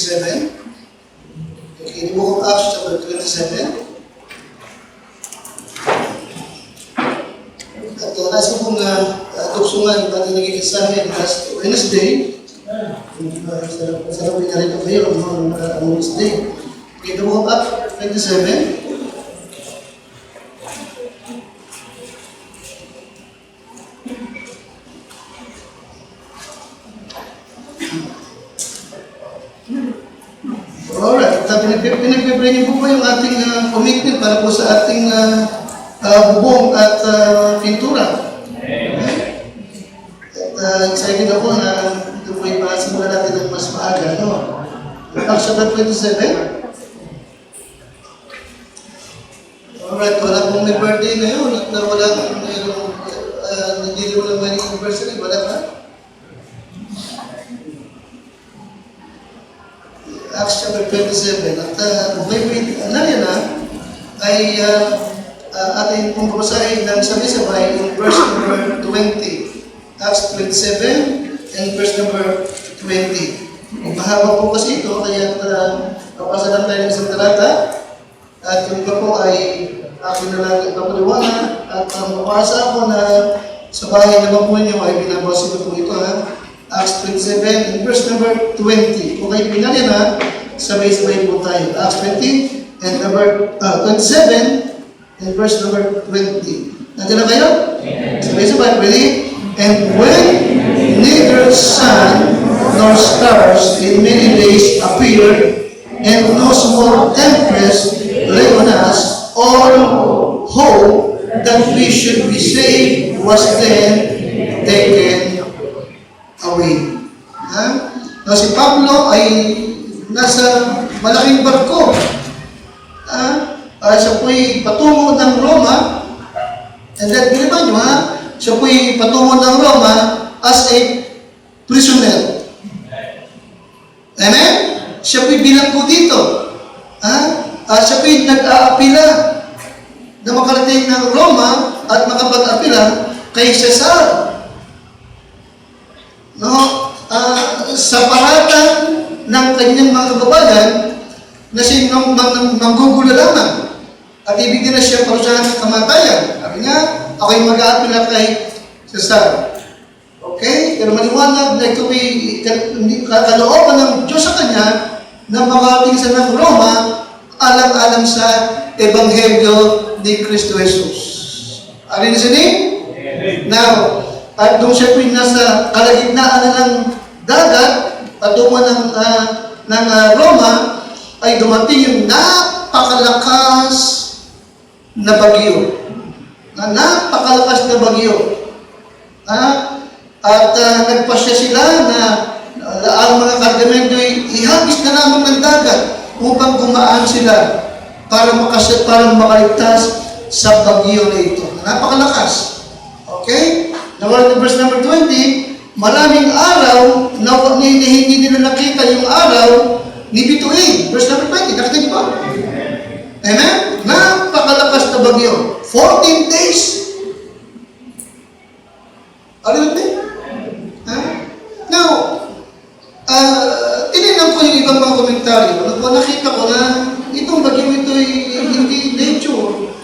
27. Okay, the book of Acts chapter 27. At nais ko pong tuksungan yung ating naging examen last Wednesday. Sarap niya rin kayo ang Wednesday. Okay, the book of Acts 27. Alright, pinag-pray niyo po yung ating commitment para po sa ating bubong at pintura. At excited ako na ito po yung simulan natin ng mas maaga. No? Acts chapter 27. Alright, wala pong may birthday ngayon at wala hindi walang wedding anniversary. Wala pa? Acts chapter 27. At yan ay ating pong babasahin ng sabay-sabay yung verse number 20. Acts 27 and verse number 20. Mahaba po kasi ito, kaya papasa lang tayo ng isang talata. At yung iba po ay akin na lang ipapaliwanag. At ang mapasa ako na sa bahay naman po niyo ay binabasa ko po ito. Acts 27 and verse number 20. Kung kayo pinali na, sabay-sabay po tayo. Acts 20 and number 27 and verse number 20. Nandiyan na kayo? Sabay-sabay. Ready? And when neither sun nor stars in many days appeared, and no small tempest lay on us, all hope that we should be saved was then taken away. Now, si Pablo ay nasa malaking barko. Siya po'y patungo ng Roma. And then, biliban nyo siya po'y patungo ng Roma as a prisoner. Amen? Siya po'y binangko dito. Siya po'y nag-aapila na makarating ng Roma at makapag-apila kay Cesar. No? Sa paratang ng kanyang mga kababayan na siya manggugulo lamang at ibig din na siya parusahan ng kamatayan. Sabi niya, ako'y mag-aapila kay Cesar. Okay? Pero maliwanag na ito ay kalooban ng Diyos sa kanya na makarating sa ng Roma alang-alang sa Ebanghelyo ni Kristo Jesus. Are you listening? Now, at doon siya po'y nasa kalagitnaan na ng dagat, patungo ng Roma, ay dumating yung napakalakas na bagyo. Napakalakas na bagyo. At nagpasya sila na ang mga kargamento ay ihagis na lamang ng dagat upang gumaan sila para makaligtas sa bagyo na ito. Napakalakas. Okay? Now, verse number 20, maraming araw na hindi nila nakita yung araw ni Bituin. Verse number 20, nakita niyo ba? Amen? Napakalakas na bagyo. 14 days. Ano yun? Now, tinignan ko yung ibang mga komentaryo. Nakita ko na itong bagyo ito ay hindi nature.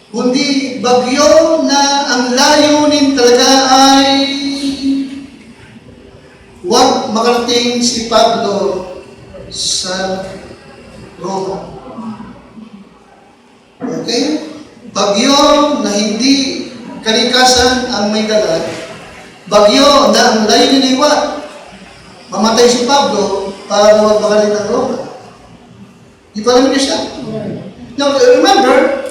Kundi bagyo na ang layunin talaga ay huwag makarating si Pablo sa Roma. Okay? Bagyo na hindi kalikasan ang may dala. Bagyo na ang layunin ay huwag mamatay si Pablo para huwag makarating ng Roma. Di pa rin siya. Now, remember,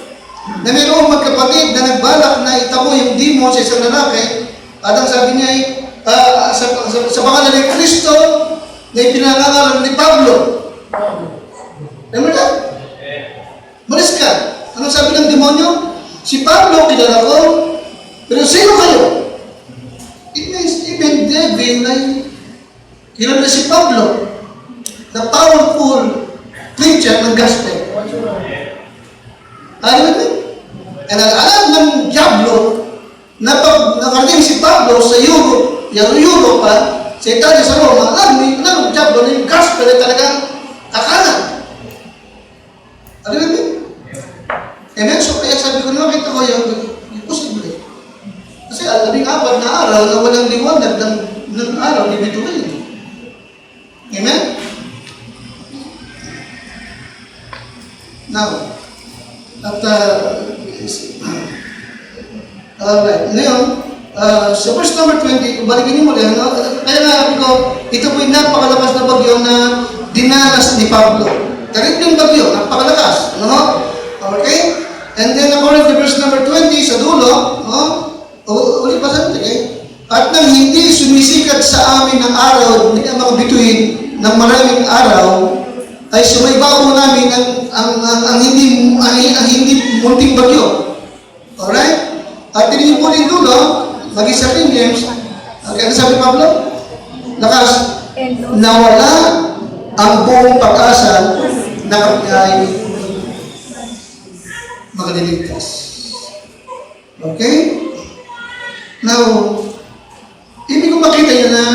na mayroong magkapatid na nagbalak na itamo yung demon sa isang lalaki at ang sabi niya ay sa pangalan ni Kristo na ipinangangalan ni Pablo. Remember that? Malis ka. Anong sabi ng demonyo? Si Pablo, kilala ko, pero sino kayo? It means even devil ay kilala si Pablo, the powerful preacher ng gospel. Ano ba? And alam ng Diablo na pag nakarating si Pablo sa Europa, sa Italia, sa Roma, ang job doon, yung gospel ay talagang kakanan. Alam mo? Amen? So, kaya sabi ko, nakita ko yung imposible. Kasi 14 na araw na walang liwanag ng araw ni Bituin. Amen? Now, at alright, ngayon, sa verse number 20, balikin niyo muli, kaya nga sabi ko, ito po'y napakalakas na bagyo na dinanas ni Pablo. Karit yung bagyo, napakalakas. Okay? And then according to verse number 20, sa dulo, ulit pa sa at nang hindi sumisikat sa amin ng araw, hindi ang mga bituin ng maraming araw, ay sumaybaw namin ang hindi munting bagyo. Alright? At tinigin po din dulo, maging sa King James, ano sabi Pablo? Lakas, nawala ang buong pag-asa na kami ay makaliligtas. Okay? Now, ibig ko makita niya na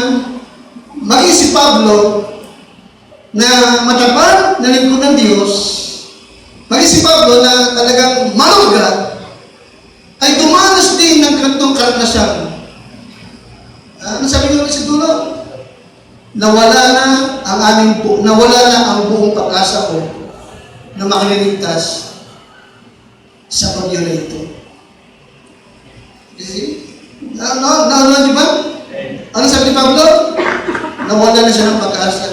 maging si Pablo na matapang na lingkod ng Diyos, maging si Pablo na talagang maluga, ay dumanas din ng ganitong karanasan. Ano sabi ko sa dulo? Nawala na ang buong pag-asa ko na makaliligtas sa bagyo na ito. Di ba? Ano sabi ni Pablo? Nawala na siya ng pag-asa.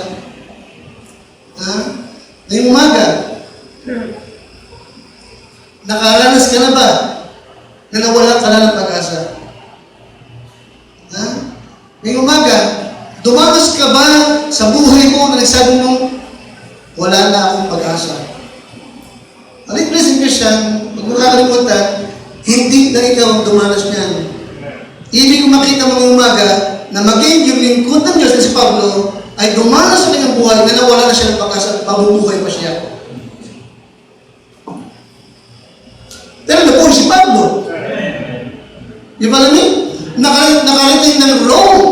Ngayong umaga, nakaranas ka na ba na nawala ka na ng pag-asa? Ngayong umaga, dumanas ka ba sa buhay mo na nagsabi mo, wala na akong pag-asa? Aling blessing Christian, huwag mo kakalimutan, hindi na ikaw ang dumanas niyan. Ibig ko makita mo ngayong umaga na maging yung lingkod ng Diyos na si Pablo ay dumanas sa kanyang buhay na nawala na siya ng pag-asa at mabubuhay pa siya. Pero nabuhay si Pablo. Di ba alam niyo? Nakarating ng Rome.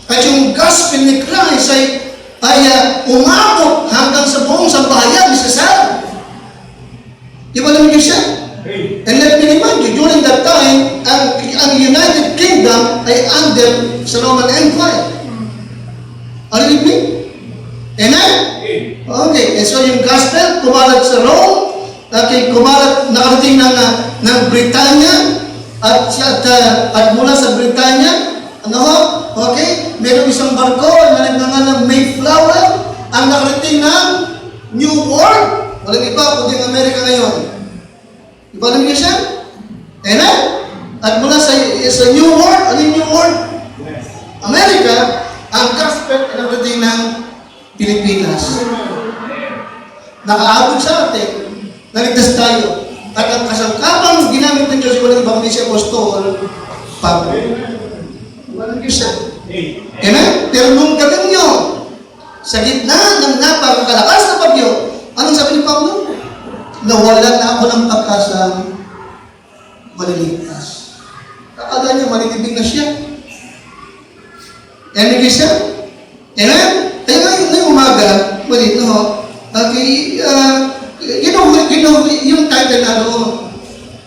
At yung gospel ni Christ ay umabot hanggang sa buong sambahayan ni Cesar. Di ba alam niyo siya? And let me remind you, during that time, ang United Kingdom ay under sa Roman Empire. Are you with me? Amen? Okay. And so yung gospel, kumalat sa Rome, nakarating ng Britanya, at mula sa Britanya, okay, meron isang barko na nagngangalang Mayflower, ang nakarating ng New World, walang iba kundi ang Amerika ngayon. Iba lang niya siya? Amen? At mula sa New World, ano yung New World? Amerika, ang gospel ay nakarating ng Pilipinas. Nakaabot sa atin, naligtas tayo. At ang kasangkapang ginamit ng Diyos, walang iba kundi si Apostol Pablo. Walang Diyos siya. Amen? Pero nung gabing nyo, sa gitna ng napakalakas na bagyo, anong sabi ni Pablo? Nawala na ako ng pagkasang maliligtas. Akala niya malilibing na siya. Amen siya? Amen? Kaya ngayong umaga, ulit, okay, yung title na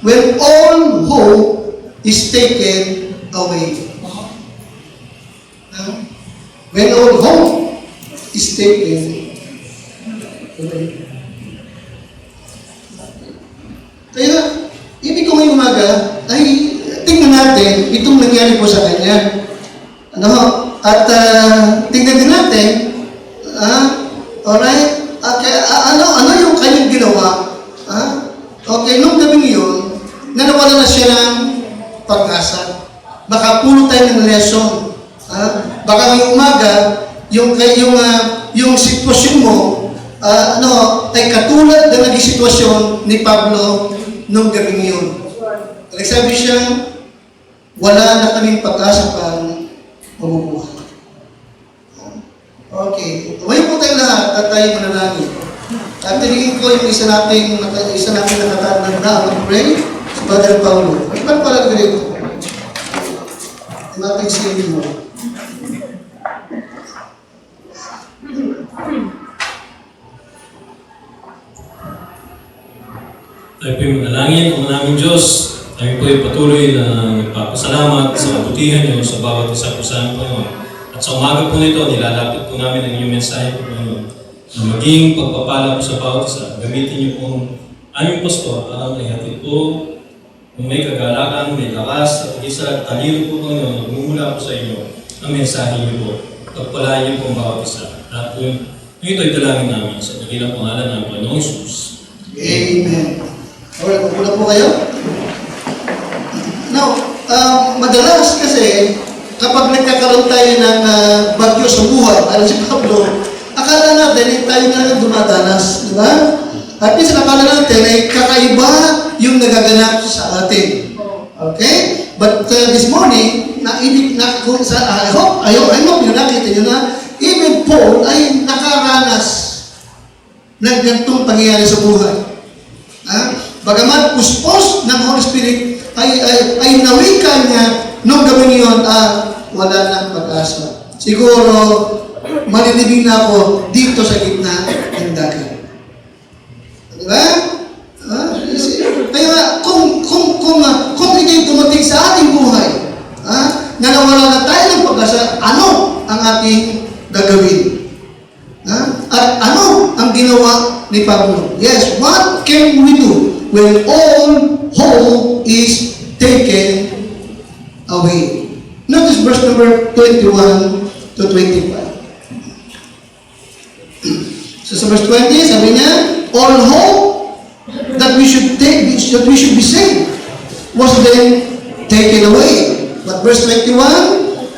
when all hope is taken away. When all hope is taken away. Kaya, ibig ko ngayong umaga, ay tingnan natin itong nangyari po sa kanya. At tingnan din natin, alright, ano yung kanyang ginawa? Okay, nung gabing yun, nawala na siya ng pag-asa. Baka puno tayo ng lesson. Baka ngayong umaga, yung sitwasyon mo, ay katulad na naging sitwasyon ni Pablo nung gabing yun. Nagsabi siya, wala na kaming pag-asa pang mabubuhay. Okay. Tumayo po tayo lahat at tayo manalangin. At tinigin ko yung isa nating nakatandang na mag-pray si Brother Paulo. Ay, paano pala ganito? Yung ating singing mo. Tayo po yung manalangin. Ang naming Diyos, tayo po ay patuloy na nagpapasalamat sa kabutihan niyo sa bawat isa po sa amin, Panginoon. At sa umaga po nito, nilalapit po namin ang inyong mensahe po, Panginoon, na maging pagpapala po sa bawat isa. Gamitin niyo po aming pastor para may hatid po kung may kagalakan, may lakas, at isa talino po, Panginoon, nagmumula po sa inyo ang mensahe niyo po. Pagpalaan niyo po ang bawat isa. At yung ito'y dalangin namin sa dakilang pangalan ng Panginoong Jesus. Amen. Alright, muna po kayo. Now, madalas kasi, kapag nagkakaroon tayo ng bagyo sa buhay, alam si Pablo, akala natin tayo na dumadanas, di ba? At minsan akala natin ay kakaiba yung nagaganap sa atin. Okay? But this morning, I hope yung nakita nyo na even Paul ay nakaranas ng ganitong pangyayari sa buhay. Bagamat puspos ng Holy Spirit ay nawika niya nung gawin yun, wala nang pag-asa. Siguro, malilibing na ako dito sa gitna ng dagat. Diba? Kaya kung ito'y dumating sa ating buhay, na nawala na tayo ng pag-asa, ano ang ating gagawin? At ano ang ginawa ni Pablo? Yes, what can we do when all hope is taken away? Notice verse number 21 to 25. So sa verse 20, sabi niya, all hope that we should be saved was then taken away. But verse 21,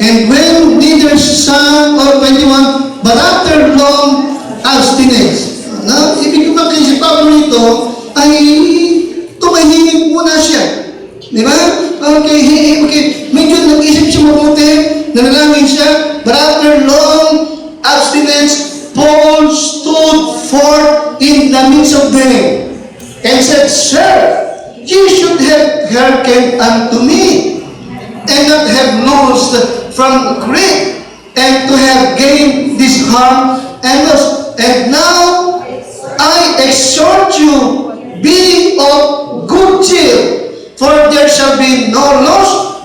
and when neither son or 21, but after long abstinence. Now, ibig sabihin si Pablo nito ay tumahimik muna siya. Di ba? Okay. Medyo nag-isip siya mabuti, nanalangin siya, but after long abstinence, Paul stood forth in the midst of them and said, Sir, you should have hearkened unto me, and not have loosed from Crete, and to have gained this harm and loss. And now I exhort you, be of good cheer, for there shall be no loss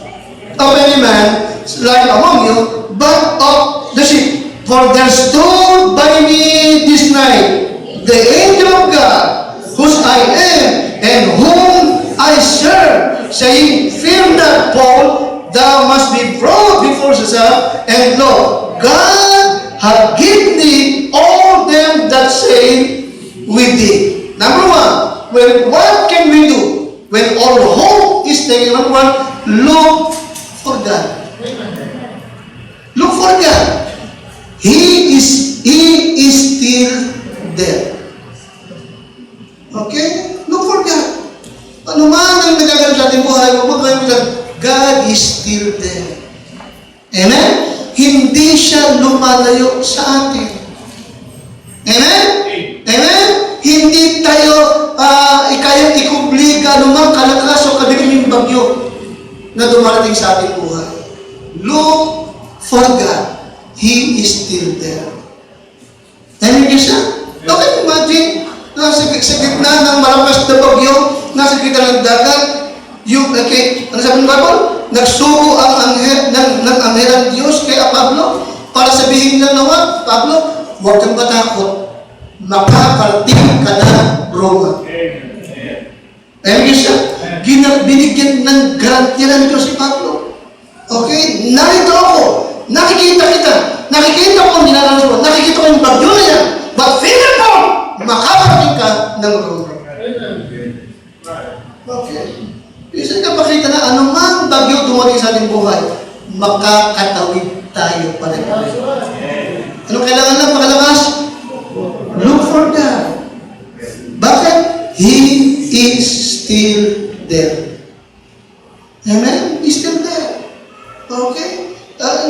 of any man like among you, but of the sheep. For there stood by me this night the angel of God, whose I am, and whom I serve, saying, Fear not, Paul, thou must be brought before Caesar, and lo, God hath given thee all them that say with thee. Number one, what can we do when all hope is taken? Number one, look for God. Look for God. He is still there. Okay? Look for God. Ano man ang nagagawa sa ating buhay, God is still there. Amen? Hindi siya lumalayo sa atin. Amen? Amen? Hindi tayo ikayang ikubliga lumang kalakas o kadigiming bagyo na dumarating sa ating buhay. Look for God. He is still there. Amen ka siya? Okay, imagine, nasa gitna ng malakas na bagyo, nasa gitna ng dagat, ano sabi ng Bible? Nagsugo ang anghel ng Diyos kay Pablo para sabihin na naman, Pablo, huwag kang matakot. Makakarating ka na Roma. Amen siya? Binigyan ng garantiya ng Diyos si Pablo. Okay? Narito ako. Nakikita kita. Nakikita ko ang dinaranas mo. Nakikita ko yung bagyo na yan. But fear mo, makakarating ka ng Roma. Okay. Isa ka makita na anumang bagyo dumating sa ating buhay, makakatawid tayo pa rin. Ano kailangan lang pakalakas? Look for God. Bakit? He is still there. Amen? He's still there. Okay?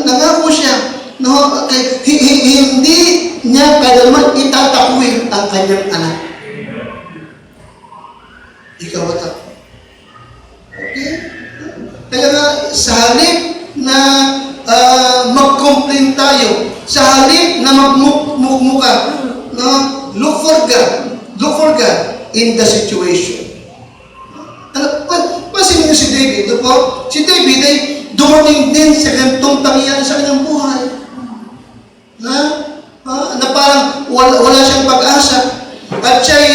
Nangako siya. No, okay. Hindi niya kailanman itatakwil ang kanyang anak. Ikaw at ako. Okay? Kaya nga, sa halip na mag-complain tayo, sa halip na magmukmuka, no? Look for God in the situation. David, ito po, si David ay dumating din sa ganitong pangyayari sa kanyang buhay. Na parang wala siyang pag-asa. At siya'y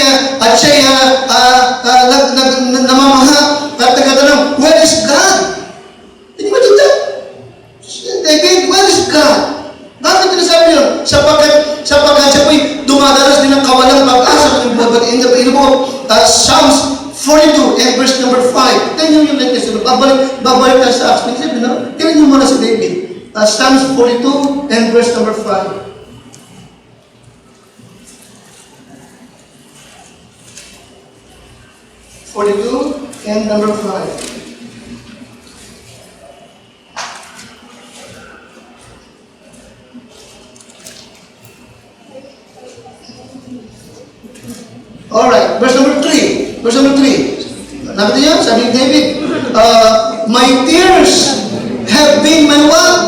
namamaha at nagtatanong, where is God? Hindi ba dito? David, where is God? Bakit sinasabi yun? Sapagkat siya po'y dumadaras din ng kawalang pag-asa. But in the book of Psalms 42 and verse number 5. Tingnan nyo yung latest. Babalik tayo sa Acts 27. No? Tingnan nyo muna si David. Psalms 42 and verse number 5. 42 and number 5. Alright, verse number 3. Verse number 3. Nakita niyo? Sabi ni David, my tears have been my what?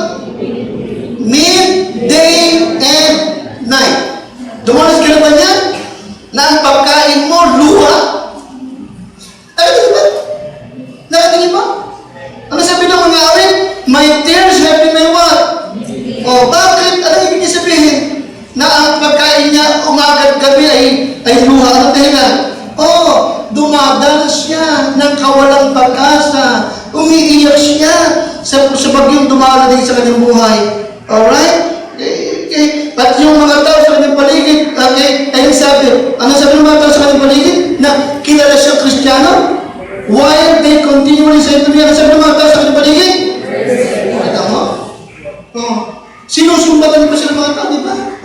Midday and night. Dumanas ka na ba niya? Na ang pagkain mo, luha? Nakatingin ba? Ano sabi ng mga awit? My tears have been my what? O bakit? Ano ibig niya sabihin? Na ang pagkain niya umagat gabi ay luha. Ano dahilan? Dumadanas siya ng kawalang pag-asa. Umiiyak siya sa bagyong dumarating sa kanyang buhay. Alright? Okay. At yung mga tao sa kanyang paligid, ayun sabi, ano sabi ng mga tao sa kanyang paligid? Na kilala siyang Kristiyano? Why they continually say to me, ano sabi ng mga tao sa kanyang paligid? Kita mo? Sinusumbatan pa sila mga tao, di ba?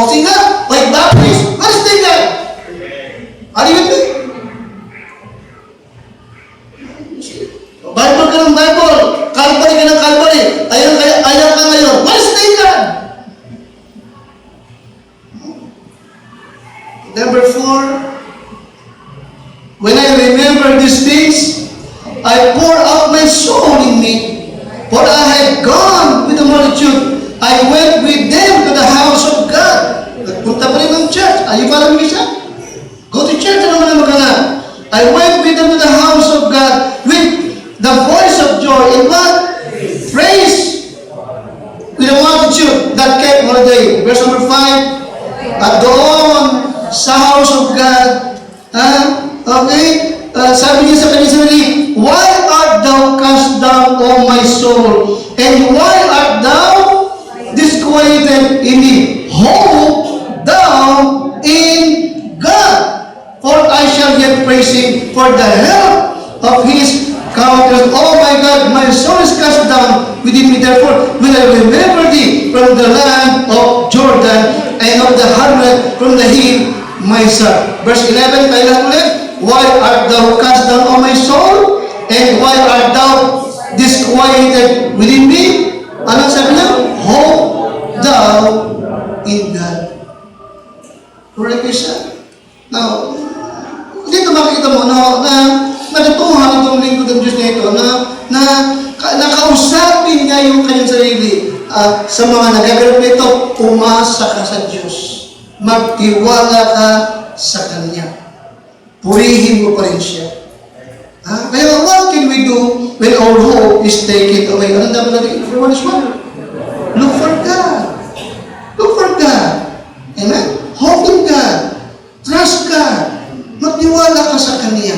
Sige nga, like Baptist, where's the guy? Are you with me? Bible ka ng Bible, Calvary ka ng Calvary, ayan ka ngayon, where's the guy? Number 4, when I remember these things, I pour out my soul in me, for I had gone with the multitude. I went with them to the house of God. Nagpunta pa rin ng church. Are you following me, sir? Go to church. Ano naman magana? I went with them to the house of God with the voice of joy and what? Praise. With a multitude that kept holiday. Verse number 5. At doon sa house of God. Okay? Sabi niya sa kanyang sarili, why art thou cast down, O my soul? And why art thou disquieted in me? Hope thou in God, for I shall yet praise him for the help of his countenance. Oh my God, my soul is cast down within me. Therefore, when I remember thee from the land of Jordan and of the hamlet from the hill, my son. Verse 11, tayo lang ulit. Why art thou cast down, O my soul? And why art thou disquieted within me? Anong sabi niya? Hope thou in God. Correct siya? Now, dito makikita mo na natutuhan itong lingkod ng Diyos na ito na nakausapin niya yung kanyang sarili sa mga nagagalap nito, umasa ka sa Diyos. Magtiwala ka sa Kanya. Purihin mo pa rin siya. Kaya what can we do when our hope is taken away? Anong dapat natin? Everyone is one. Look for God. Look for God. Amen? Hope in God. Trust God. Magtiwala ka sa Kanya.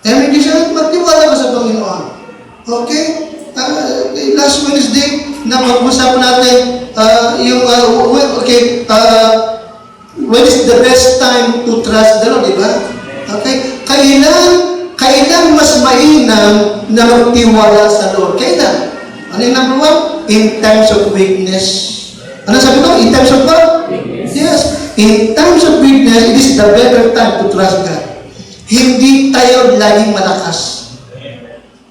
Amen? Magtiwala ka sa Panginoon. Okay? Last Wednesday, napag-usapan natin when is the best time to trust the Lord, di ba? Okay? Kailan mas mainam na magtiwala sa Lord? Kailan? Ano yung number 1? In times of weakness. Ano sabi ko? In times of what? Yes. In times of weakness, it is the better time to trust God. Hindi tayo laging malakas.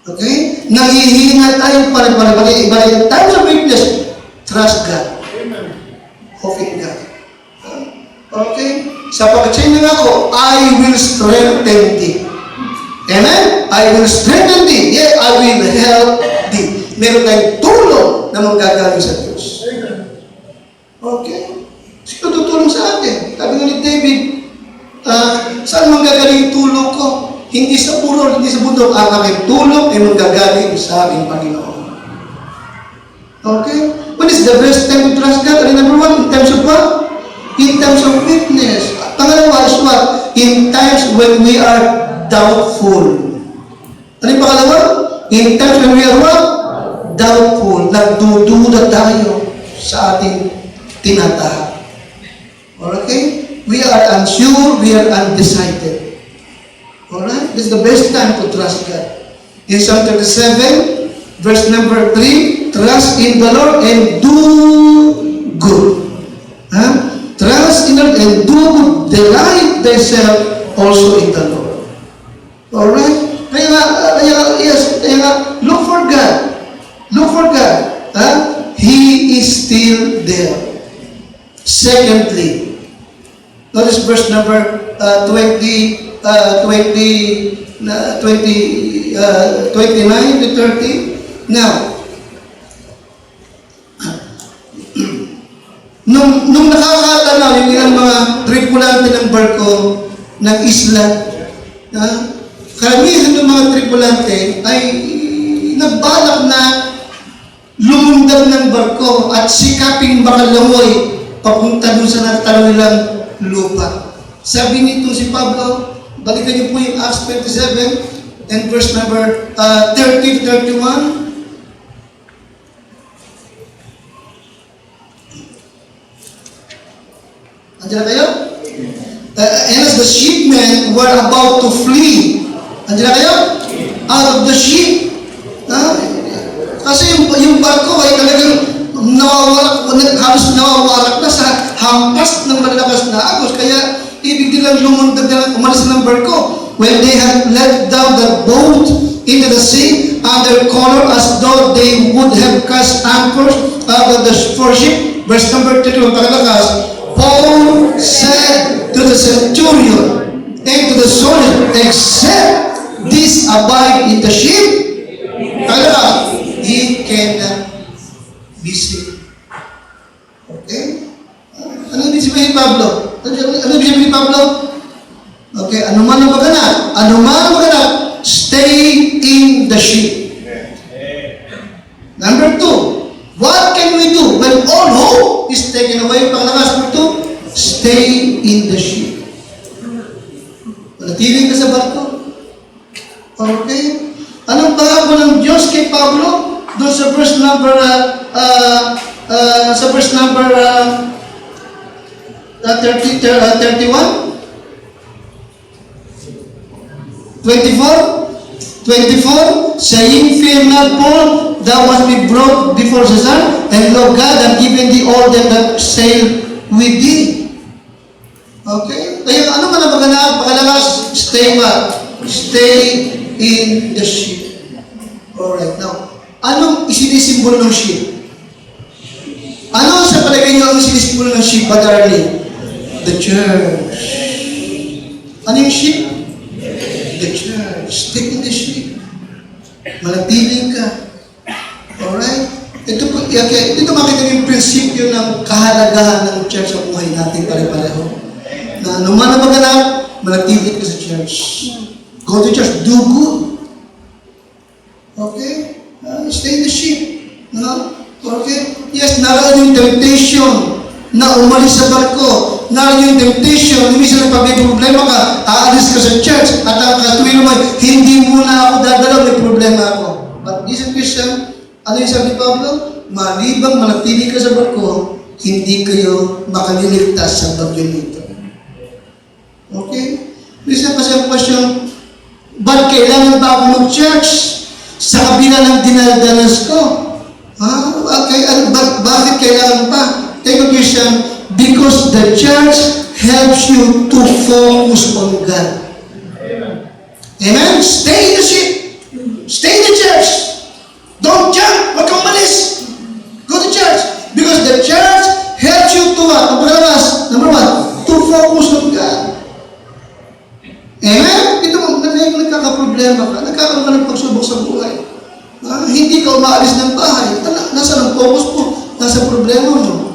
Okay? Nangihina tayo para in times of weakness, trust God. Hope in God. Okay? Sapagkat siya nang ako, I will strengthen thee. Amen? I will strengthen thee. Yeah, I will help thee. Meron tayong tulong na manggagaling sa Diyos. Okay? Sino tutulong sa atin? Sabi nga ni David, saan manggagaling tulong ko? Hindi sa puro, hindi sa bundok, ang aking tulong ay manggagaling sa aking Panginoon. Okay? When is the best time to trust God? Ano number one? In terms of what? In terms of weakness. Pangalawa is what? In times when we are doubtful. Ano yung pangalawa? In times when we are what? Doubtful. Nagdududa tayo sa ating tinatahak. Okay? We are unsure, we are undecided. Alright? This is the best time to trust God. In Psalm 37, verse number 3, trust in the Lord and do good. Huh? Trust in the Lord and do good. Delight thyself also in the Lord. Alright? Kaya nga, look for God. Look for God. Huh? He is still there. Secondly, notice verse number 29 to 30. Now, nung nakakatanaw yung ilang mga tripulante ng barko ng isla, karamihan ng mga tripulante ay nagbalak na lumundag ng barko at sikaping makalangoy papunta dun sa natalo nilang lupa. Sabi nito si Pablo, balikan niyo po yung Acts 27 and verse number 30 to 31. Andiyan na kayo? And as the shipmen were about to flee, andiyan na kayo? Out of the ship. Kasi yung barko ay talagang halos nawawarak na sa hampas ng malalakas na agos. Kaya ibig nilang lumundag na umalis ng barko. When they had let down the boat into the sea under color as though they would have cast anchors out of the ship. Verse number 31, pagkalakas, Paul said to the centurion and to the soldier, except this abide in the ship, he cannot be saved. Okay? Ano ibig sabihin ni Pablo? Ano ibig sabihin ni Pablo? Okay, anuman ang maganap, stay in the ship. Number 2, what can we do when all hope is taken away? Pangalakas, number 2, stay in the ship. Manatili ka sa barko. Okay? Anong pangako ng Diyos kay Pablo? Doon sa verse number 31? 24, saying, fear not, Paul, thou must be brought before Caesar, and lo, God hath given thee all them that sail with thee. Okay? Kaya ano man ang pagkalakas? Stay what? Stay in the ship. Alright, now, anong isinisimbolo ng ship? Ano sa palagay niyo ang isinisimbolo ng ship, Brother Arlene? The church. Ano yung ship? The church. Stay in the ship. Manatiling ka. Alright? Ito makita yung prinsipyo ng kahalagahan ng church sa buhay natin pare-pareho. Na naman na maganap, manatiling ka sa church. Go to church. Do good. Okay? Stay in the ship. No? Okay? Yes, naroon yung temptation na umalis sa barko. Naroon yung temptation, minsan pag may problema ka, aalis ka sa church, at ang katuwin naman, hindi muna ako dadalaw, may problema ako. But this Christian, ano yung sabi ni Pablo? Malibang manatili ka sa barko, hindi kayo makaliligtas sa bagyo nito. Okay? Minsan kasi ang question, ba't kailangan ba ako mag-church sa kabila ng dinadanas ko? Bakit kailangan pa? Take a Christian, because the church helps you to focus on God. Amen? Stay in the ship. Stay in the church. Don't jump. Huwag kang umalis. Go to church. Because the church helps you to what? Number 1, to focus on God. Amen? Ito mo, nagkakaproblema ka. Nagkakaroon ka ng pagsubok sa buhay. Hindi ka umaalis ng bahay. Nasa ang focus mo? Nasa problema mo.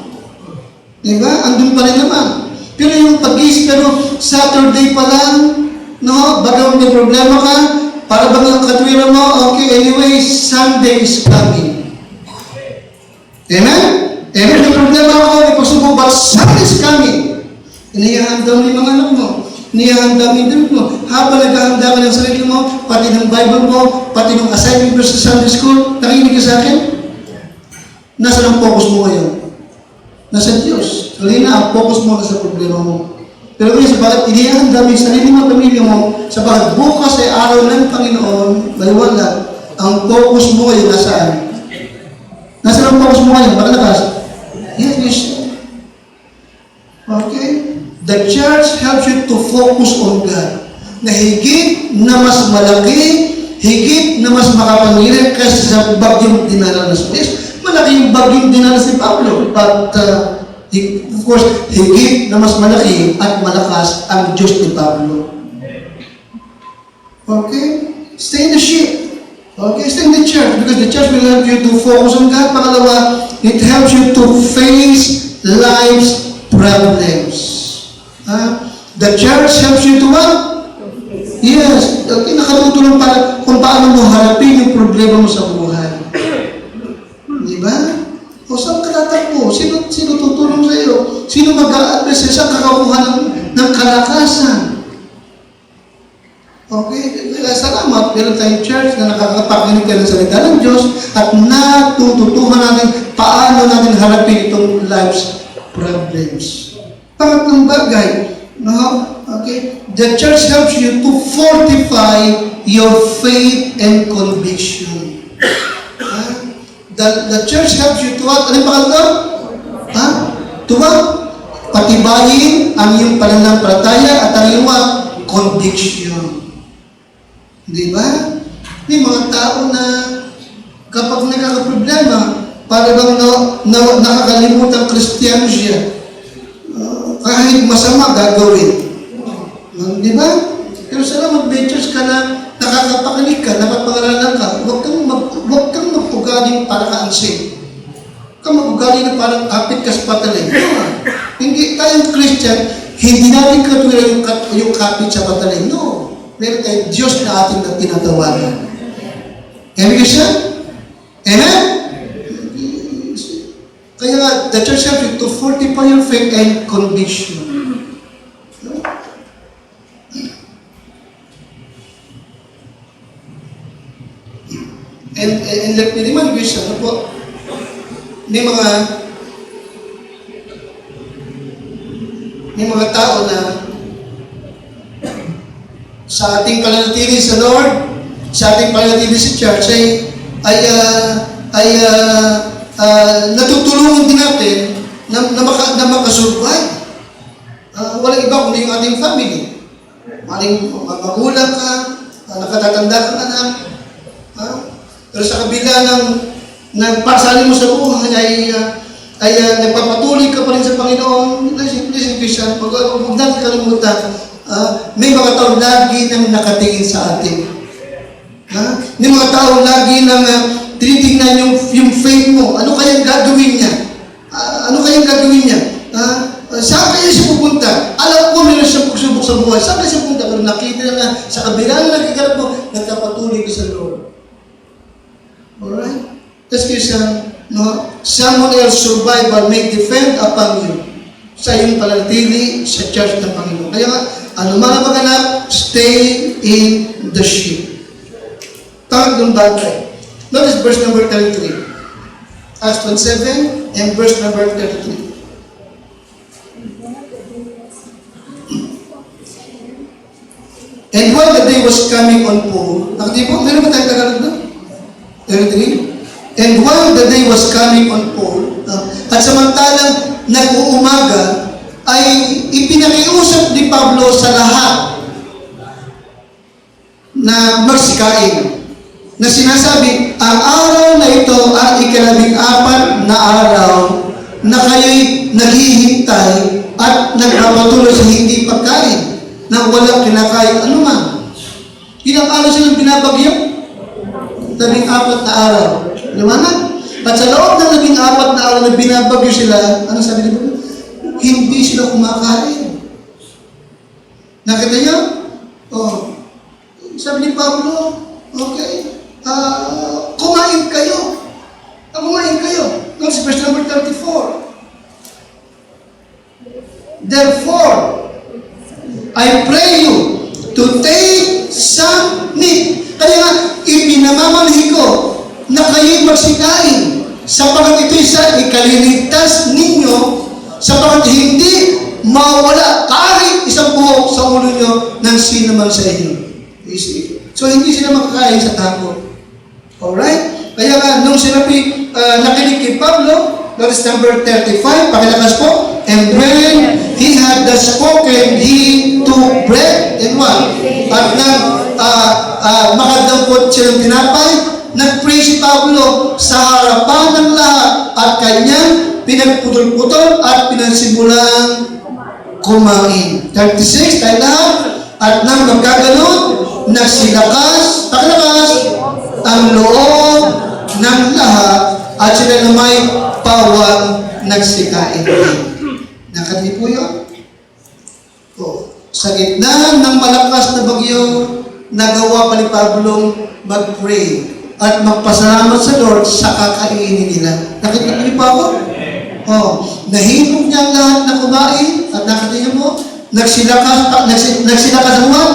Diba? Andun pa rin naman. Pero yung pag-isip, Saturday pa lang, No, bagang may problema ka, para bang yung katwiran mo, okay, anyway, Sunday is coming. Amen? Amen, may problema ako, may pagsubok, but Sunday is coming. Inihahanda mo yung mga anak mo. Inihahanda mo yung damit mo. Habang naghahanda ka ng sarili mo, pati ng Bible mo, pati ng assignment mo sa Sunday school, nakikinig ka sa akin? Nasaan ang focus mo ngayon? Nasa Diyos. Halina, ang focus mo nasa problema mo. Pero kung sabagat inihahanda mo yung sarili mo, pamilya mo, sabagat bukas ay araw ng Panginoon, maliwanag, ang focus mo ngayon nasaan? Nasaan ang focus mo ngayon? Makalakas? Yes. Okay? The church helps you to focus on God. Na higit na mas malaki, higit na mas makapangyarihan kaysa sa bagyong dinaranas. Yes, malaki yung bagyong dinaranas ni Pablo. But, of course, higit na mas malaki at malakas ang Diyos ni Pablo. Okay? Stay in the ship. Okay? Stay in the church because the church will help you to focus on God. Pangalawa, it helps you to face life's problems. The church helps you to what? Yes. Okay, nakatutulong para kung paano mo harapin yung problema mo sa buhay. Di ba? O saan ka tatakbo? Sino tutulong sa iyo? Sino mag-a-address? Saan kakakuha ng kalakasan? Okay? Salamat. Meron tayong church na nakakapakinig ka ng salita ng Diyos at natututuhan natin paano natin harapin itong life's problems. Pangatlong bagay, no? Okay? The church helps you to fortify your faith and conviction. The church helps you to what? Ano yung pangatlo? To what? Patibayin ang iyong pananampalataya at ang iyong what? Conviction. Di ba? May mga tao na kapag nagkakaproblema, para bang nakakalimutan Kristiyano siya. Kahit masama gagawin. Di ba? Pero sana mag-church ka na nakakapakinig ka, napapangalanan ka, huwag kang mag-ugaling para ka-ansin. Huwag kang mag-ugaling na parang apit ka sa patalim. Hindi tayong Christian, hindi natin katulad yung kapit sa patalim. No. Meron tayong Diyos na ating na tinatawagan. Amen ka siya? Amen? Kaya nga, the church helps you to fortify your faith and conviction. And let me remind you, ano po, may mga tao na sa ating pananatili sa Lord, sa ating pananatili sa church ay natutulungan din natin na makasurvive. Walang iba kundi yung ating family. Maring magulang ka, nakatatanda kang anak. Pero sa kabila ng pasanin mo sa buhay ay nagpapatuloy ka pa rin sa Panginoon. Listen, Christian, huwag natin kalimutan, may mga tao lagi nang nakatingin sa atin. May mga tao lagi nang tinitingnan yung faith mo. Ano kayang gagawin niya? Saan kaya siya pupunta? Alam ko meron siyang pagsubok sa buhay. Saan kaya siya pupunta? Pero nakita na sa kabila ng nakikarap mo, nagkapatuloy ka sa Lord. Alright? That's Christian, no? Someone else survival may defend upon you sa iyong panatili sa church ng Panginoon. Kaya nga, ano mga maganap, stay in the ship. Pangatlong bagay. Notice verse number 33. Acts 27 and verse number 33. And while the day was coming on Paul, nakatipo, meron ba tayong Tagalog doon? 33. And while the day was coming on Paul, at samantalang nag-uumaga, ay ipinakiusap ni Pablo sa lahat na magsikain. Na sinasabi, ang araw na ito ang ika-14 na araw na kayo'y naghihintay at nagpapatuloy sa hindi pagkain na walang kinakain anuman. Ilang araw silang binabagyo? 14 na araw. Liwanag? At sa loob ng 14 na araw na binabagyo sila, ano sabi niyo? Hindi sila kumakain. Nakita niyo? Oh, Pablo, okay, kumain kayo. Kumain kayo. Notice verse number 34. Therefore, I pray you to take some meat. Kaya nga, ipinamamanhi ko na kayo'y magsikain sapagat ito'y sa ikaliligtas ninyo sapagat hindi mawala kahit isang buhok sa ulo nyo ng sino man sa inyo. You see? So, hindi sila makakain sa takot. Alright? Kaya nga, nung sinabi, nakinig kay Pablo, notice number 35, pakilakas po, and when he had thus spoken, he took bread and what? At makadampot siya ng tinapay, nag-pray si Pablo sa harapan ng lahat at kanyang pinagputol-putol at pinagsimulang kumain. 36, tayo lahat. At nang magkaganon, nagsilakas, pakilakas, ang loob ng lahat at sila na may pawang nagsikain din. Nakati po yun? Sa gitna ng malakas na bagyo, nagawa pa ni Pablong mag-pray at magpasalamat sa Lord sa kakainin nila. Nakita niyo pa ako? Nahimog niya ang lahat na kumain at nakita niyo mo, nagsilakas ang what?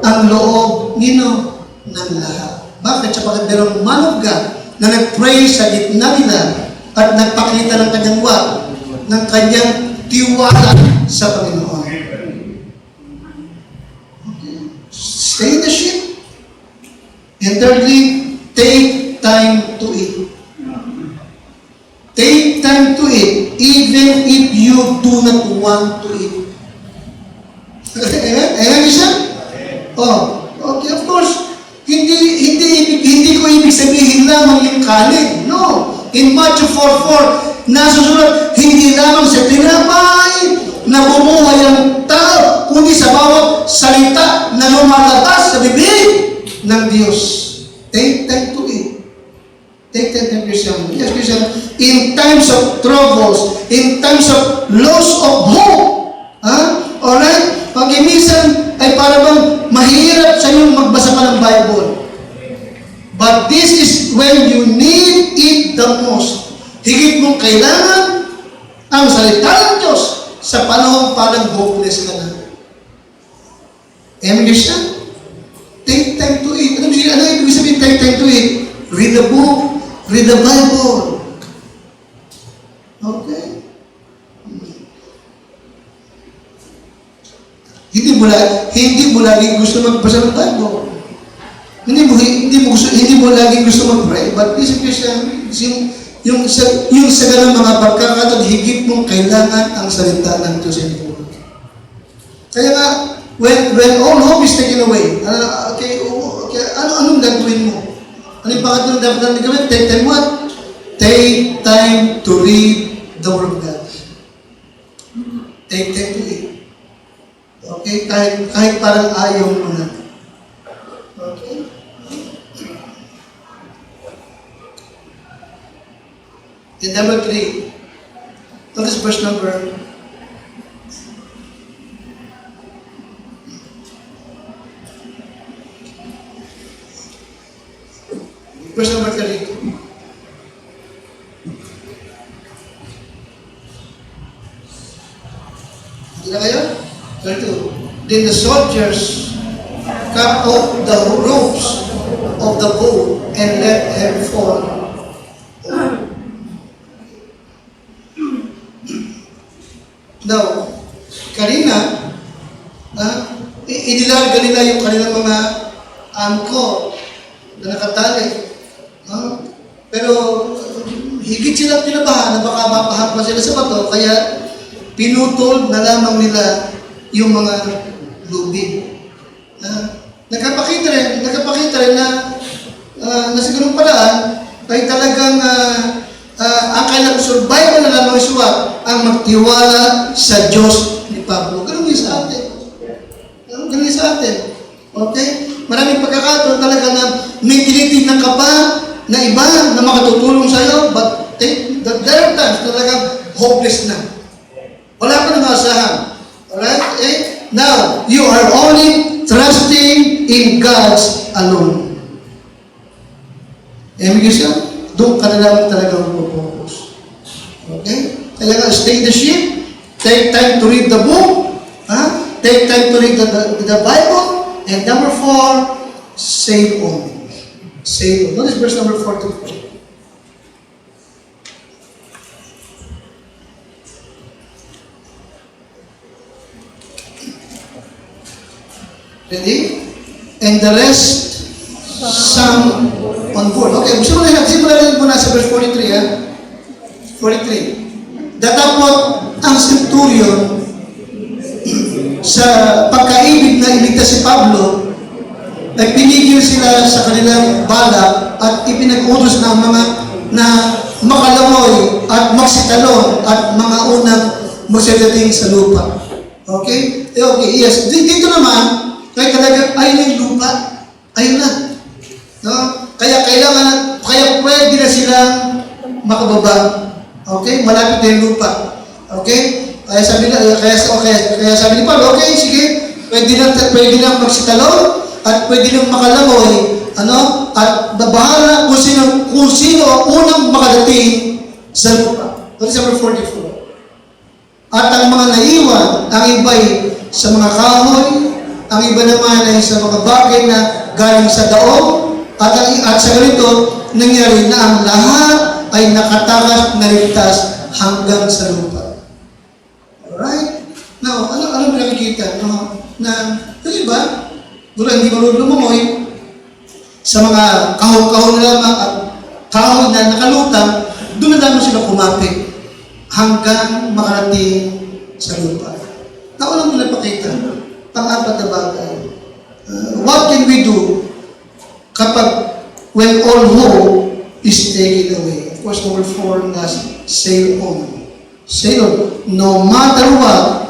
Ang loob nino ng lahat. Bakit? Sapagat merong man of God na nag-pray sa gitna nila at nagpakita ng kanyang what? Ng kanyang tiwala sa Panginoon. Okay. Stay in the ship. And thirdly, take time to eat. Take time to eat, even if you do not want to eat. Amen siya? Okay, of course. Hindi ko ibig sabihin lamang yung kanin. No. In Matthew 4:4, nasusulat, hindi lamang sa tinapay na bumuhay ang tao, kundi sa bawat salita na lumalabas sa bibig ng Diyos. Take time to eat. Take time to Christian. Yes, Christian. In times of troubles, in times of loss of hope, alright? Pag minsan ay parang mahirap sa iyong magbasa pa ng Bible. But this is when you need it the most. Higit mong kailangan ang salita ng Diyos sa panahon parang hopeless ka na. Amen, Christian? Take time to eat. Ano ibig sabihin take time to eat? Read the book. Read the Bible. Okay? Hindi mo lagi gusto magbasa ng Bible. Hindi mo lagi gusto mag-pray. But this is yung sa ganang mga pagkakataon, higit mong kailangan ang salita ng Diyos sa inyo. Kaya nga, when all hope is taken away, anong gagawin mo? Ano yung pangatong dapat natin gawin? Take time what? Take time to read the Word of God. Take time to eat. Okay? Kahit parang ayaw mo na. Okay? And number 3. Notice verse number 3. Hindi na kayo? 32. Then the soldiers cut off the ropes of the boat and let her fall. Now, kanina, inilarga nila yung kanilang mga angkor na nakatali. Pero higit silang pinabahan na baka mapahan pa sila sa bato, kaya pinutol na lamang nila yung mga lubid. Nagpakita rin na sa ganung paraan ay talagang ang kailang survival na lamang isuwa ang magtiwala sa Diyos ni Pablo. Ganun din sa atin. Okay? Maraming pagkakataon talaga na may tinitignan ka pa na iba na makatutulong sa iyo, but there are times talagang hopeless na. Wala ka nang asahan. Alright? Now, you are only trusting in God's alone. Ibig sabihin, doon ka na lang talaga mag-focus. Okay? Kaya nga, stay the ship, take time to read the book, take time to read the Bible, and number 4, save on. Save on. Notice verse number 44. Ready? And the rest, some on board. Okay, simulan natin muna sa verse 43, 43. Datapot ang centurion sa pagkaibig na iligtas si Pablo, ay pinigil sila sa kanilang balak at ipinag-utos ng mga na makalamoy at magsitalon at mga unang magsadating sa lupa. Okay? Okay, yes. Dito naman, kaya talaga, ayun na yung lupa. Ayun na. No? Kaya pwede na silang makababa. Okay? Malapit na yung lupa. Okay? Kaya sabi ni Pablo, okay, sige, pwede lang magsitalon at pwede lang makalamoy, at babahala kung sino ang unang makadating sa lupa. That is number 44. At ang mga naiwan, ang iba'y sa mga kahoy, ang iba naman ay sa mga bagay na galing sa daog, at sa ganito, nangyari na ang lahat ay nakatakas na ligtas hanggang sa lupa. Alright? Now, ano nakikita? Na, yung iba, doon hindi marunong lumangoy, sa mga kahon-kahon na lamang at kahon na nakalutang, doon na lamang sila kumapit hanggang makarating sa lupa. Naulang nila pakita, pang-apat na bagay. What can we do when all hope is taken away? Of course, number 4, sail on. Sail on. No matter what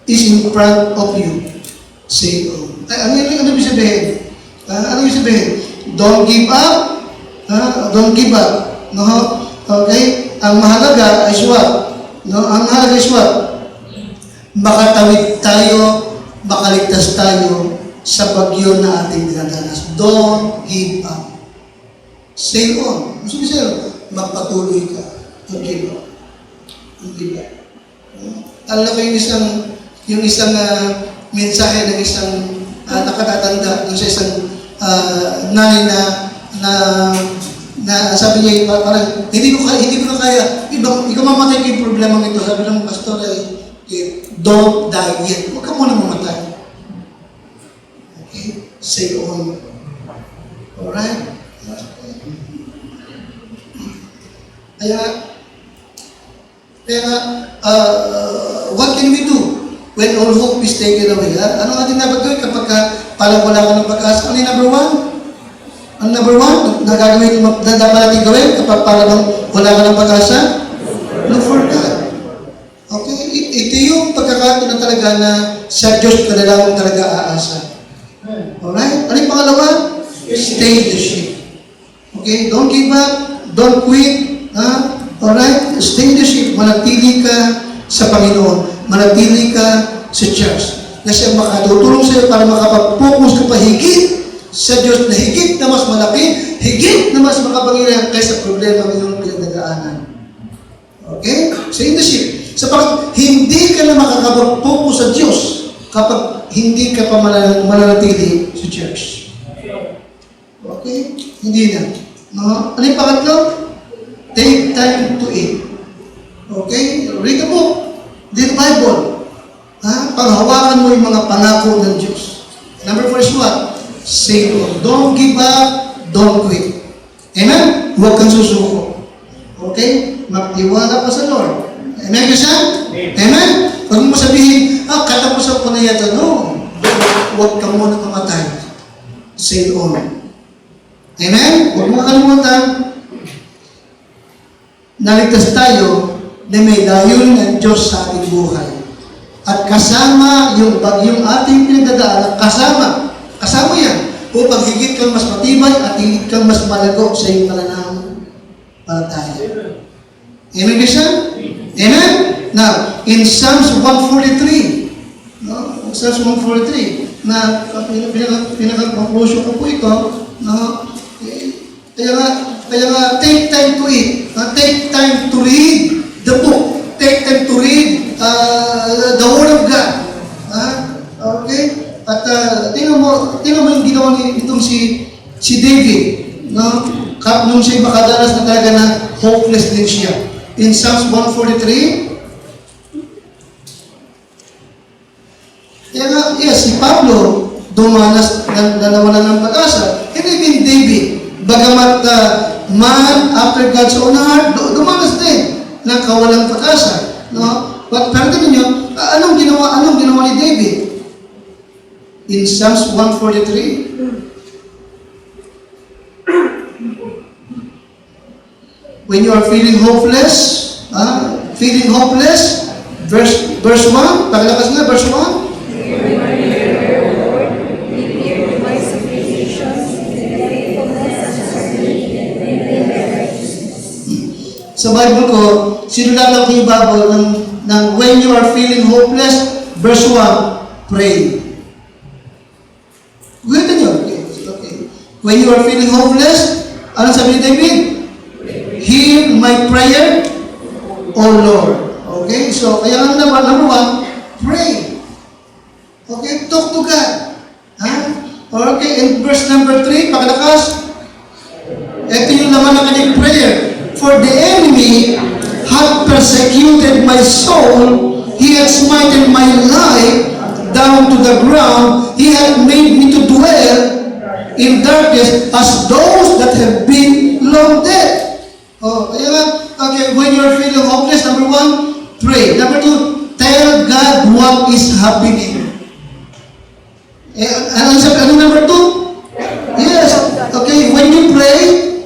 is in front of you, sail on. Ano ibig sabihin? Ano ibig sabihin? Don't give up. Don't give up. No? Okay? Ang mahalaga is what? No? Ang mahalaga is what? Makatawid tayo, makaligtas tayo sa bagyo na ating dinadanas. Don't give up. Sail on. Gusto mo sail? Magpatuloy ka. Don't give up. Don't give up. Alam ko yung isang mensahe ng isang nakatatanda ng sa isang nanay na sabi niya, parang, hindi ko na kaya, ikaw mamatay ko yung problema nito. Sabi ng pastor ay, don't die yet. Huwag ka muna mamatay. Okay? Say on. Alright? What can we do when all hope is taken away? Ano ating dapat gawin kapag palang wala ka ng pag-asa? Ano yung number 1? Ang number 1, na gagawin, na dapat natin gawin kapag palang wala ka ng pag-asa? Look for God. Okay? Ito yung pagkakataon na talaga na sa Diyos ka na lang talaga aasa. Alright? Ano yung pangalawa? Stay the ship. Okay? Don't give up. Don't quit. Alright? Stay the ship. Manatili ka sa Panginoon. Manatili ka sa church. Kasi makatutulong sa'yo para makapag-focus ka pa higit sa Diyos na higit na mas malaki, higit na mas makapangyarihan kaysa problema ng iyong pinagdadaanan. Okay? Stay the ship. Sapagkat hindi ka na makakapag-focus sa Diyos kapag hindi ka pa mananatili sa church. Okay? Hindi na. No? Ano yung pangatlo? Take time to eat. Okay? Read the book. Read the Bible. Panghawakan mo yung mga pangako ng Diyos. Number 4 is what? Say on. Don't give up. Don't quit. Amen? Huwag kang susuko. Okay? Magtiwala pa sa Lord. Amen kasi? Amen? Huwag mo sabihin, katapusan ko na yata. No. Huwag ka muna mamatay. Say on. Amen? Huwag mo kalimutan. Naligtas tayo na may layunin ng Diyos sa ating buhay. At kasama yung bagyong ating pinagdadaan, kasama yan, upang higit kang mas matibay at higit kang mas malago sa iyong pananampalataya. Amen, Christian? Amen? Now, in Psalms 143, Psalms 143, na pinaka-conclusion ko po ito, no? Kaya nga, take time to eat, take time to read the book, take time to read the Word of God. Okay? At tingnan mo yung ginawa nitong si David, no? Nung siya makadanas na talaga na hopeless din siya. In Psalms 143, kaya nga, yes, si Pablo dumanas na nawalan ng pag-asa. And even David, bagamat man after God's own heart, dumanas din ng kawalang pag-asa. No? Pero tignan nyo, anong ginawa ni David? In Psalms 143, when you are feeling hopeless, verse 1, pakilakas nga, verse 1. Sa Bible ko, sinulatan ko yung Bible ng when you are feeling hopeless, verse 1, pray. Gawin nyo. Okay. When you are feeling hopeless, anong sabi ni David? Hear my prayer, O Lord. Okay? So, kaya nga number 1, pray. Okay? Talk to God. Okay? And verse number 3, pakalakas. Ito yung naman ng kanyang prayer. For the enemy hath persecuted my soul, he hath smitten my life down to the ground, he hath made me to dwell in darkness as those that have been long dead. Kaya nga, okay, when you're feeling hopeless, number 1, pray. Number 2, tell God what is happening. Ano number 2? Yes. Okay, when you pray,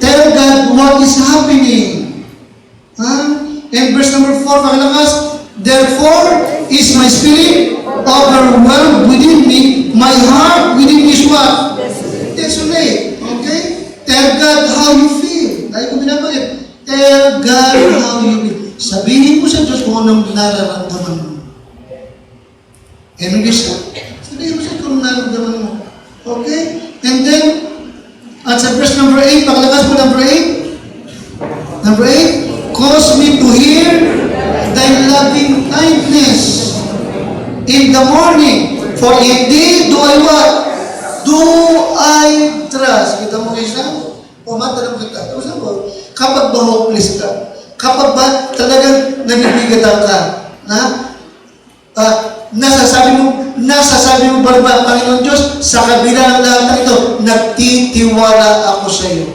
tell God what is happening. And verse number 4, pakilakas, therefore is my spirit overwhelmed within me, my heart within me is what? Desolate. Okay? Tell God how you feel. Dahil ko binabanggit, tell God how you feel. Sabihin mo sa Diyos kung anong nararamdaman mo. English na. Sabihin mo sa kung nararamdaman mo. Okay? And then, at sa verse number 8, pakilakas mo number 8. Number 8, cause me to hear thy loving kindness in the morning. For indeed, do I what? Do I trust? Kita mo isa? Pumatanong kita. Tapos ako, kapag ba hopeless ka? Kapag ba talagang nabibigatan ka? Nasasabi mo ba ba, Panginoon Diyos, sa kabila ng lahat ng ito, nagtitiwala ako sa iyo.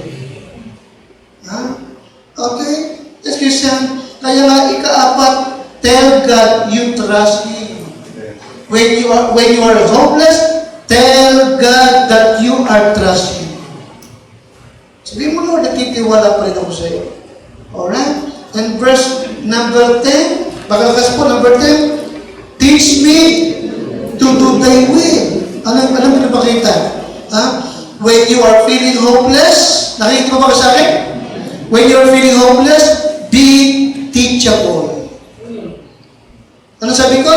Okay? Yes, Christian. Kaya nga, ika-4, tell God you trust Him. When you are hopeless, tell God that you are trusting. Sabihin mo, Lord, nagtitiwala pa rin ako sa iyo. Alright? And verse number 10, pagkakas po, number 10, teach me to do thy will. Anong pinapakita? When you are feeling hopeless, nakikita mo ba sa akin? When you are feeling hopeless, be teachable. Ano sabi ko?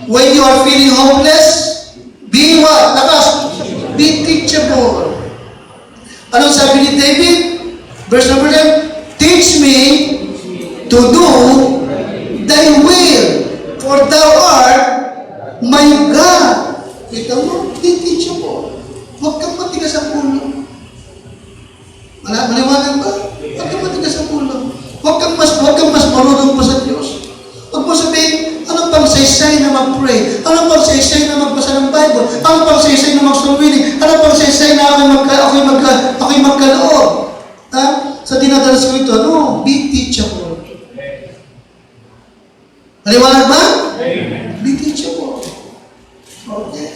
When you are feeling hopeless, be what? Lakas. Be teachable. Anong sabi ni David? Verse number 10, teach me to do thy will, for thou art my God. Kita mo, be teachable. Huwag kang matigas ang ulo. Maliwanag ba? Huwag kang matigas ang ulo. Huwag kang mas marunong pa sa Diyos. Huwag mo sabihin, anong pang saysay na mag-pray? Anong pang saysay na magbasa ng Bible? Anong pang saysay na mag-surveying? Anong pang saysay na ako'y magkaloob? Sa dinadalas ko ito, no, be teachable. Maliwanag ba? Be teachable. Okay.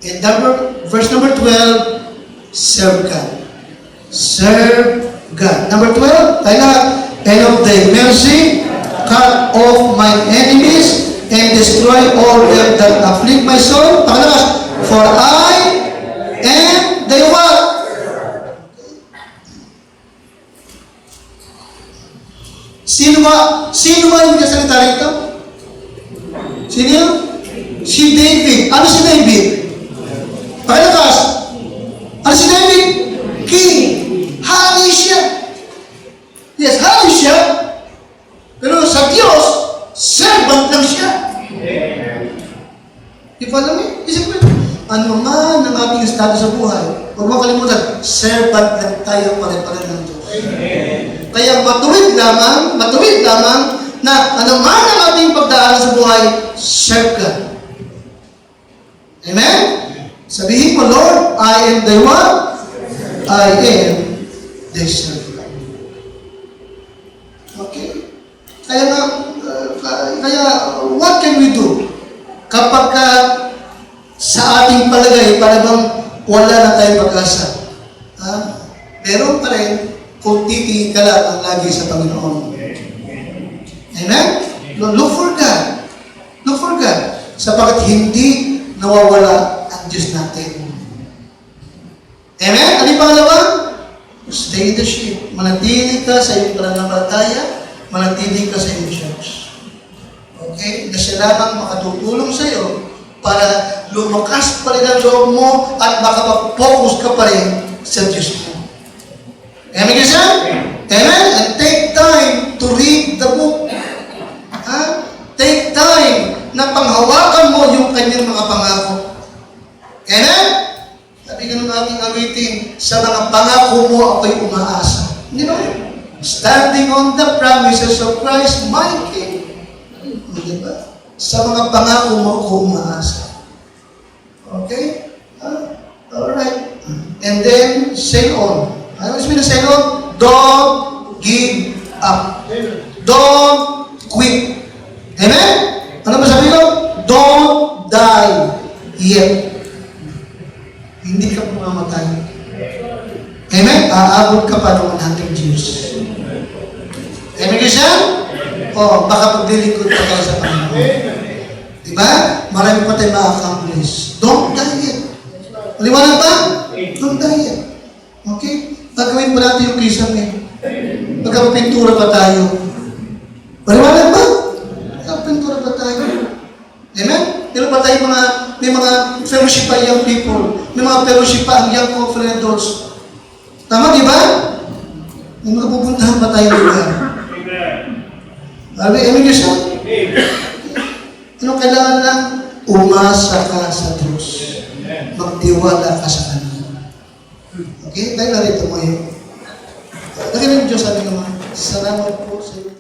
And verse number 12, serve God. Serve God. Number 12, tayo lahat. And of thy mercy, cut off my enemies, and destroy all them that afflict my soul. Pangalakas, for I am thy what? Si Sino ba yung kasalita rito? Sino yun? Si David. Ano si David? Pakilakas. Ano si David? King. Hari siya. Yes, hari siya. Pero sa Diyos, servant lang siya. Di ba namin? Isip ko, ano man ang ating estado sa buhay, huwag mo kalimutan, servant lang tayo pare-pare ng Diyos. Kaya matuwid lamang na ano man ang ating pagdaanan sa buhay, serve ka. Amen? Sabihin mo, Lord, I am the one, I am the servant. Okay? Kaya, what can we do? Kapag sa ating palagay, parang wala na tayong pag-asa. Meron pa rin kung titingin ka lang ang lagi sa Panginoon. Amen? Look for God. Look for God. Sapagkat hindi nawawala ang Diyos natin. Amen? Ano yung pangalawa? Stay in the ship. Manatili ka sa iyong pananampalataya. Manatili ka sa iyong church. Okay? Na siya lamang makatutulong sa iyo para lumakas pa rin ang loob mo at makapag-focus ka pa rin sa Diyos mo. Amen, kasi? Amen? And take time to read the book. Take time na panghawakan mo yung kanyang mga pangako. Amen? Sabi ka ng aking awitin, sa mga pangako mo ako'y umaasa. Hindi ba? Standing on the promises of Christ, my King. Hindi ba? Sa mga pangako mo ako umaasa. Okay? Alright. And then, sail on. Ano sabihin na sail on? Don't give up. Don't quit. Amen? Ano ba sabi ko? Don't die yet. Hindi ka pumamatay. Amen? Aabot ka pa ng 100 years. Amen ka siya? Baka paglilingkod pa tayo sa Panginoon. Diba? Marami pa tayo ma-accomplish. Don't die yet. Maliwanag ba? Don't die yet. Okay? Pagawin mo natin yung kisame. Pagkapintura pa tayo. Maliwanag ba? Pagkapintura pa tayo. Amen? Meron pa tayo may mga fellowship pa young people. May mga fellowship pa ang young confidentors. Tama, di ba? May mga pupuntahan pa tayo lugar. Amen ka siya? Ano kailangan lang? Umasa ka sa Diyos. Magtiwala ka sa Kanya. Okay? Dahil narito mo yun. Dahil ng Diyos, sabi naman, salamat po sa iyo.